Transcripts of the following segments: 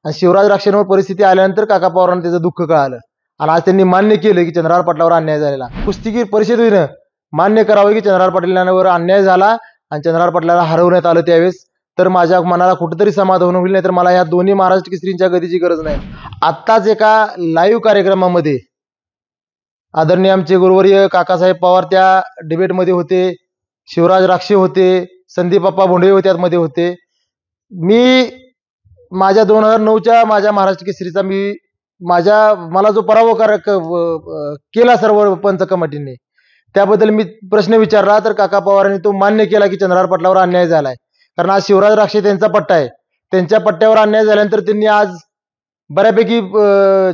आणि शिवराज राक्षेंवर परिस्थिती आल्यानंतर काका पवारांना त्याचं दुःख कळालं आणि आज त्यांनी मान्य केलं की चंद्रहार पाटलावर अन्याय झालेला. कुस्तीगीर परिषदेनं मान्य करावं की चंद्रहार पाटलांवर अन्याय झाला आणि चंद्रहार पाटलाला हरवण्यात आलं त्यावेळेस तर माझ्या मनाला कुठेतरी समाधान होईल. नाही तर मला या दोन्ही महाराष्ट्र केसरींच्या गतीची गरज नाही. आत्ताच एका लाईव्ह कार्यक्रमामध्ये आदरणीय आमचे गुरुवर्य काकासाहेब पवार त्या डिबेटमध्ये होते, शिवराज राक्षे होते, संदीपप्पा भोंडे होते, त्यामध्ये होते. मी माझ्या 2009च्या माझ्या महाराष्ट्र केसरीचा मला जो पराभव केला सर्व पंच कमिटीने त्याबद्दल मी प्रश्न विचारला तर काका पवारांनी तो मान्य केला की चंद्रहार पाटलावर अन्याय झालाय. कारण आज शिवराज राक्षे त्यांचा पट्टा आहे, त्यांच्या पट्ट्यावर अन्याय झाल्यानंतर त्यांनी आज बऱ्यापैकी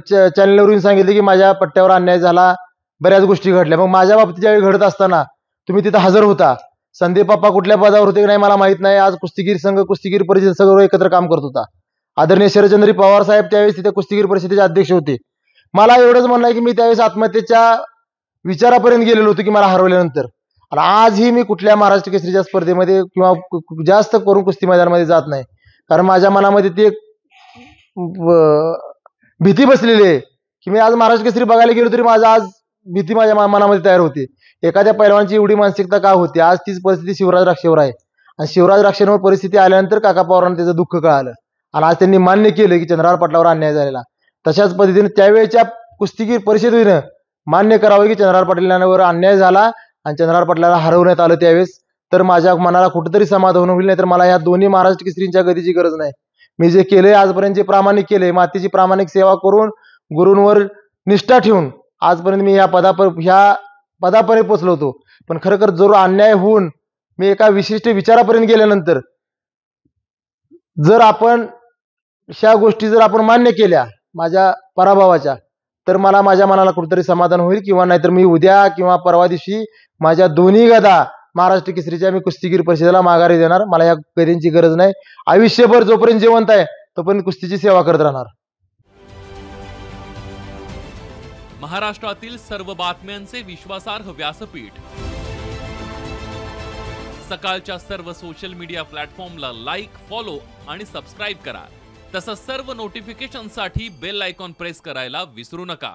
चॅनलवरून सांगितले की माझ्या पट्ट्यावर अन्याय झाला, बऱ्याच गोष्टी घडल्या. मग माझ्या बाबतीत ज्यावेळी घडत असताना तुम्ही तिथं हजर होता. संदीप बाप्पा कुठल्या पदावर होते की नाही मला माहित नाही. आज कुस्तीगीर संघ कुस्तीगीर परिषद सगळं एकत्र काम करत होता. आदरणीय शरदचंद्र पवार साहेब त्यावेळेस तिथे कुस्तीगीर परिषदेचे अध्यक्ष होते. मला एवढंच म्हणणं आहे की मी त्यावेळेस आत्महत्येच्या विचारापर्यंत गेलेलो होतो की मला हरवल्यानंतर. आणि आजही मी कुठल्या महाराष्ट्र केसरीच्या स्पर्धेमध्ये किंवा जास्त करून कुस्ती मैदानामध्ये जात नाही. कारण माझ्या मनामध्ये ती एक भीती बसलेली आहे की मी आज महाराष्ट्र केसरी बघायला गेलो तरी माझा आज भीती माझ्या मनामध्ये तयार होते. एखाद्या पैलवानची एवढी मानसिकता का होती. आज तीच परिस्थिती शिवराज राक्षेवर आहे आणि शिवराज राक्षेंवर परिस्थिती आल्यानंतर काका पवारांना त्याचं दुःख कळालं आणि आज त्यांनी मान्य केलं की चंद्रहार पाटलावर अन्याय झालेला. तशाच पद्धतीने त्यावेळेच्या कुस्तीगीर परिषदेनं मान्य करावं की चंद्रहार पाटलांवर अन्याय झाला आणि चंद्रहार पाटलाला हरवण्यात आलं त्यावेळेस तर माझ्या मनाला कुठेतरी समाधान होईल. नाही तर मला या दोन्ही महाराष्ट्र केसरींच्या गतीची गरज नाही. मी जे केलंय आजपर्यंत जे प्रामाणिक केलंय, मातीची प्रामाणिक सेवा करून गुरूंवर निष्ठा ठेवून आजपर्यंत मी ह्या पदापर्यंत पोचलो होतो. पण खरोखर जर अन्याय होऊन मी एका विशिष्ट विचारापर्यंत गेल्यानंतर जर आपण ह्या गोष्टी जर आपण मान्य केल्या माझ्या पराभवाच्या तर मला माझ्या मनाला कुठेतरी समाधान होईल. किंवा नाहीतर मी उद्या किंवा परवा दिवशी माझ्या दोन्ही गदा महाराष्ट्र केसरीच्या मी कुस्तीगीर परिषदेला माघारी देणार. मला या गदींची गरज नाही. आयुष्यभर जोपर्यंत जिवंत आहे तोपर्यंत कुस्तीची सेवा करत राहणार. महाराष्ट्रातील सर्व बातम्यांचे विश्वासार्ह व्यासपीठ सकाळच्या सर्व सोशल मीडिया प्लॅटफॉर्मला लाईक, फॉलो आणि सबस्क्राईब करा. तसंच सर्व नोटिफिकेशनसाठी बेल आयकॉन प्रेस करायला विसरू नका.